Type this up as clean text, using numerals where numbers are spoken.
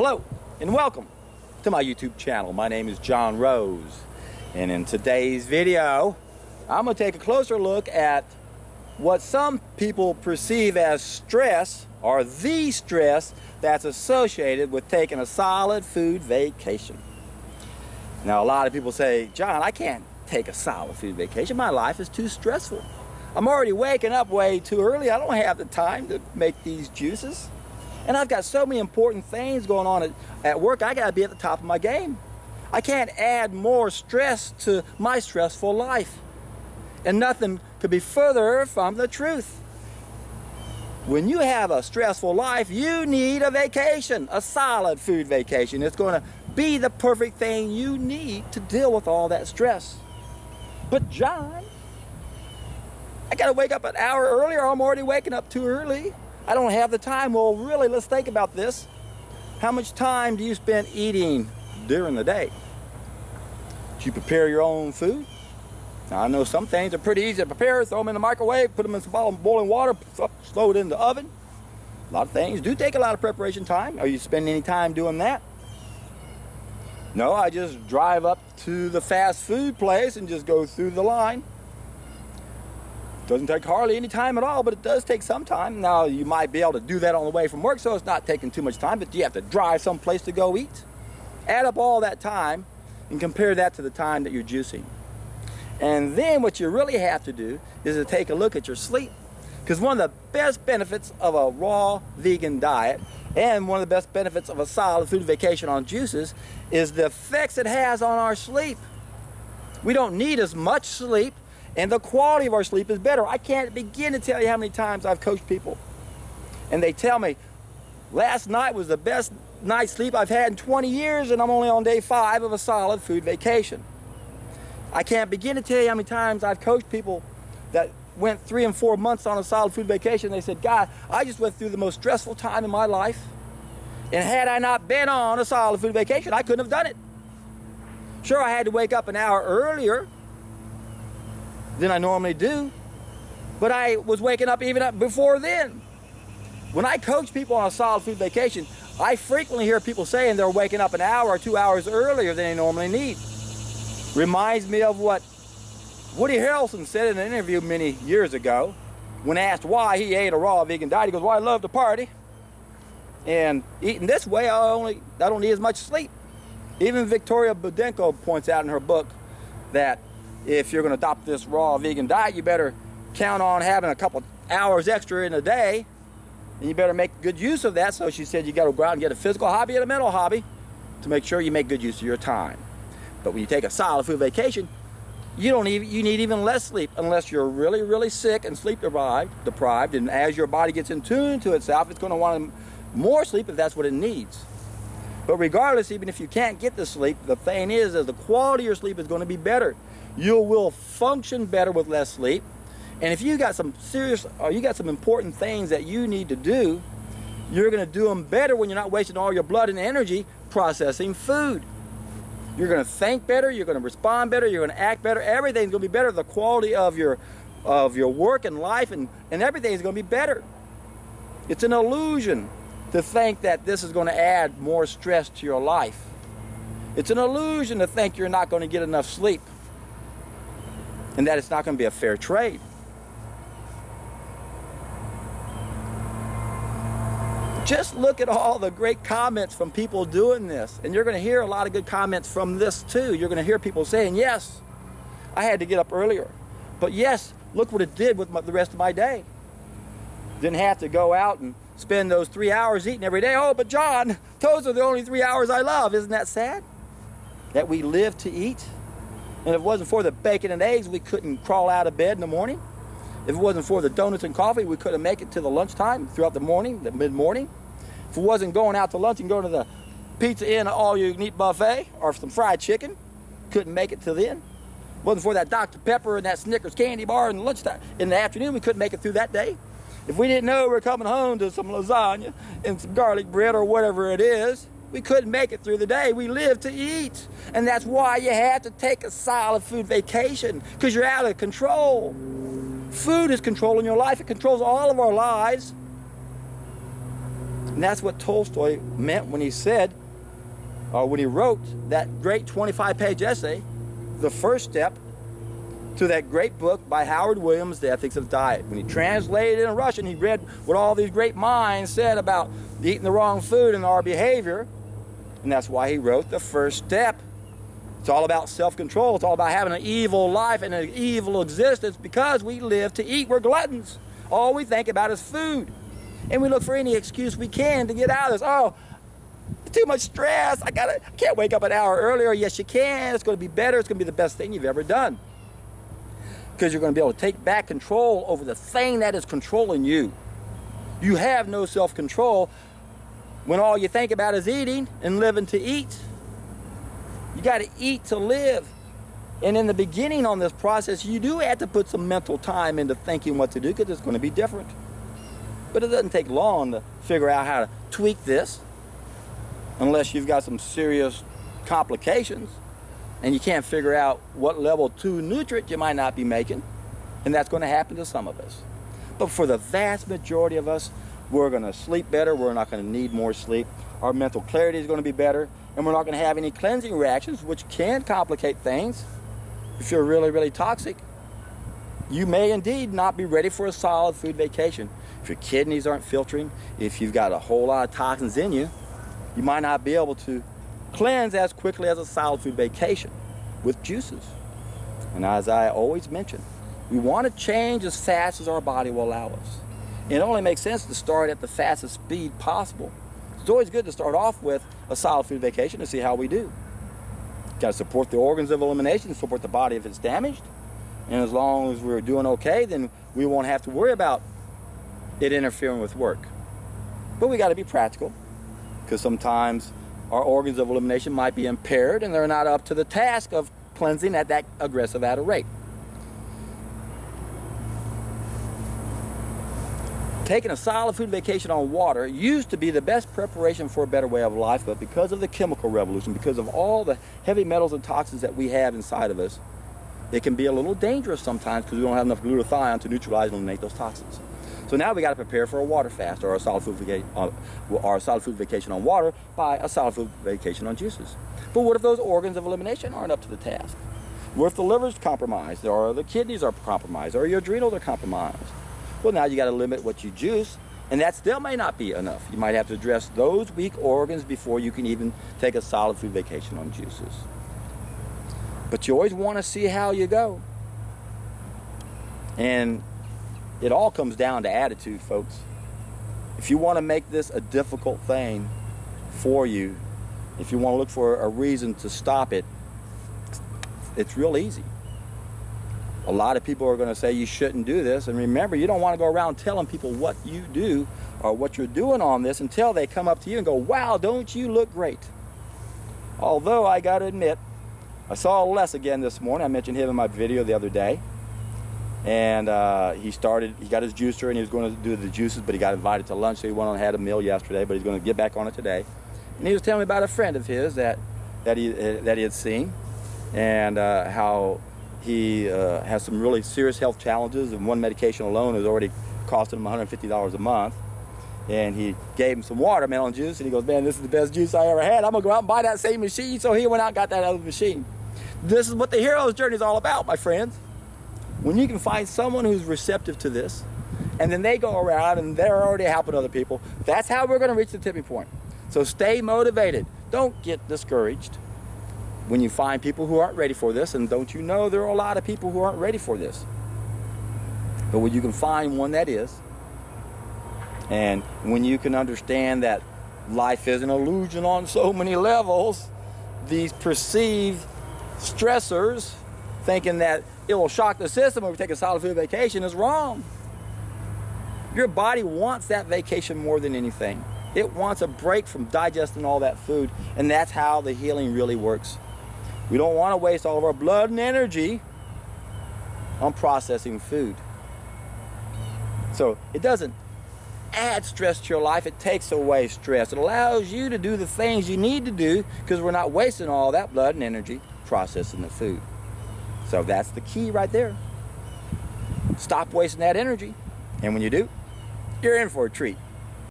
Hello and welcome to my YouTube channel. My name is John Rose, and in today's video I'm going to take a closer look at what some people perceive as stress, or the stress that's associated with taking a solid food vacation. Now, a lot of people say, John, I can't take a solid food vacation. My life is too stressful. I'm already waking up way too early. I don't have the time to make these juices. And I've got so many important things going on at work. I got to be at the top of my game. I can't add more stress to my stressful life. And nothing could be further from the truth. When you have a stressful life, you need a vacation, a solid food vacation. It's going to be the perfect thing you need to deal with all that stress. But John, I got to wake up an hour earlier. I'm already waking up too early. I don't have the time. Well, really, let's think about this. How much time do you spend eating during the day? Do you prepare your own food? Now, I know some things are pretty easy to prepare. Throw them in the microwave, put them in some boiling water, throw it in the oven. A lot of things do take a lot of preparation time. Are you spending any time doing that? No, I just drive up to the fast food place and just go through the line. Doesn't take hardly any time at all, but it does take some time. Now, you might be able to do that on the way from work, so it's not taking too much time, but you have to drive someplace to go eat. Add up all that time and compare that to the time that you're juicing. And then what you really have to do is to take a look at your sleep. Because one of the best benefits of a raw vegan diet and one of the best benefits of a solid food vacation on juices is the effects it has on our sleep. We don't need as much sleep, and the quality of our sleep is better. I can't begin to tell you how many times I've coached people, and they tell me, last night was the best night's sleep I've had in 20 years, and I'm only on day 5 of a solid food vacation. I can't begin to tell you how many times I've coached people that went 3 and 4 months on a solid food vacation. They said, God, I just went through the most stressful time in my life, and had I not been on a solid food vacation, I couldn't have done it. Sure, I had to wake up an hour earlier than I normally do, but I was waking up even before then. When I coach people on a solid food vacation, I frequently hear people saying they're waking up an hour or 2 hours earlier than they normally need. Reminds me of what Woody Harrelson said in an interview many years ago when asked why he ate a raw vegan diet. He goes, well, I love to party, and eating this way I don't need as much sleep. Even Victoria Budenko points out in her book that if you're going to adopt this raw vegan diet, you better count on having a couple hours extra in a day, and you better make good use of that. So she said you got to go out and get a physical hobby and a mental hobby to make sure you make good use of your time. But when you take a solid food vacation, you need even less sleep unless you're really, really sick and sleep deprived. And as your body gets in tune to itself, it's going to want more sleep if that's what it needs. But regardless, even if you can't get the sleep, the thing is the quality of your sleep is going to be better. You will function better with less sleep. And if you got some important things that you need to do, you're going to do them better when you're not wasting all your blood and energy processing food. You're going to think better, you're going to respond better, you're going to act better. Everything's going to be better. The quality of your work and life and everything is going to be better. It's an illusion to think that this is going to add more stress to your life. It's an illusion to think you're not going to get enough sleep and that it's not going to be a fair trade. Just look at all the great comments from people doing this, and you're going to hear a lot of good comments from this too. You're going to hear people saying, yes, I had to get up earlier, but yes, look what it did with the rest of my day. Didn't have to go out and spend those 3 hours eating every day. Oh, but John, those are the only 3 hours I love. Isn't that sad? That we live to eat? And if it wasn't for the bacon and eggs, we couldn't crawl out of bed in the morning. If it wasn't for the donuts and coffee, we couldn't make it to the lunchtime throughout the morning, the mid-morning. If it wasn't going out to lunch and going to the Pizza Inn all-you-can-eat buffet or some fried chicken, couldn't make it till then. If it wasn't for that Dr. Pepper and that Snickers candy bar in the lunchtime, in the afternoon, we couldn't make it through that day. If we didn't know we were coming home to some lasagna and some garlic bread or whatever it is, we couldn't make it through the day. We live to eat. And that's why you have to take a solid food vacation, because you're out of control. Food is controlling your life. It controls all of our lives. And that's what Tolstoy meant when he said, or when he wrote that great 25-page essay, The First Step to that great book by Howard Williams, The Ethics of Diet. When he translated it in Russian, he read what all these great minds said about eating the wrong food and our behavior. And that's why he wrote The First Step. It's all about self-control. It's all about having an evil life and an evil existence because we live to eat. We're gluttons. All we think about is food. And we look for any excuse we can to get out of this. Oh, too much stress. I can't wake up an hour earlier. Yes, you can. It's going to be better. It's going to be the best thing you've ever done. Because you're going to be able to take back control over the thing that is controlling you. You have no self-control when all you think about is eating and living to eat. You got to eat to live. And in the beginning on this process, you do have to put some mental time into thinking what to do because it's going to be different. But it doesn't take long to figure out how to tweak this unless you've got some serious complications and you can't figure out what level 2 nutrient you might not be making. And that's going to happen to some of us. But for the vast majority of us, we're going to sleep better. We're not going to need more sleep. Our mental clarity is going to be better. And we're not going to have any cleansing reactions, which can complicate things. If you're really, really toxic, you may indeed not be ready for a solid food vacation. If your kidneys aren't filtering, if you've got a whole lot of toxins in you, you might not be able to cleanse as quickly as a solid food vacation with juices. And as I always mention, we want to change as fast as our body will allow us. It only makes sense to start at the fastest speed possible. It's always good to start off with a solid food vacation to see how we do. Got to support the organs of elimination, support the body if it's damaged. And as long as we're doing okay, then we won't have to worry about it interfering with work. But we got to be practical because sometimes our organs of elimination might be impaired and they're not up to the task of cleansing at that aggressive at a rate. Taking a solid food vacation on water used to be the best preparation for a better way of life, but because of the chemical revolution, because of all the heavy metals and toxins that we have inside of us, it can be a little dangerous sometimes because we don't have enough glutathione to neutralize and eliminate those toxins. So now we got to prepare for a water fast or a solid food vacation on water by a solid food vacation on juices. But what if those organs of elimination aren't up to the task? What if the liver's compromised, or the kidneys are compromised, or your adrenals are compromised? Well, now you got to limit what you juice, and that still may not be enough. You might have to address those weak organs before you can even take a solid food vacation on juices. But you always want to see how you go. And it all comes down to attitude, folks. If you want to make this a difficult thing for you, if you want to look for a reason to stop it, it's real easy. A lot of people are going to say you shouldn't do this. And remember, you don't want to go around telling people what you do or what you're doing on this until they come up to you and go, wow, don't you look great? Although I got to admit, I saw Les again this morning. I mentioned him in my video the other day. And he got his juicer and he was going to do the juices, but he got invited to lunch, so he went on and had a meal yesterday, but he's going to get back on it today. And he was telling me about a friend of his that he had seen, and how he has some really serious health challenges, and one medication alone is already costing him $150 a month. And he gave him some watermelon juice, and he goes, man, this is the best juice I ever had. I'm going to go out and buy that same machine. So he went out and got that other machine. This is what the hero's journey is all about, my friends. When you can find someone who's receptive to this, and then they go around and they're already helping other people, that's how we're going to reach the tipping point. So stay motivated. Don't get discouraged when you find people who aren't ready for this, and don't you know there are a lot of people who aren't ready for this. But when you can find one that is, and when you can understand that life is an illusion on so many levels, these perceived stressors, thinking that it will shock the system if we take a solid food vacation, is wrong. Your body wants that vacation more than anything. It wants a break from digesting all that food, and that's how the healing really works. We don't want to waste all of our blood and energy on processing food. So it doesn't add stress to your life, it takes away stress. It allows you to do the things you need to do because we're not wasting all that blood and energy processing the food. So that's the key right there. Stop wasting that energy, and when you do, you're in for a treat.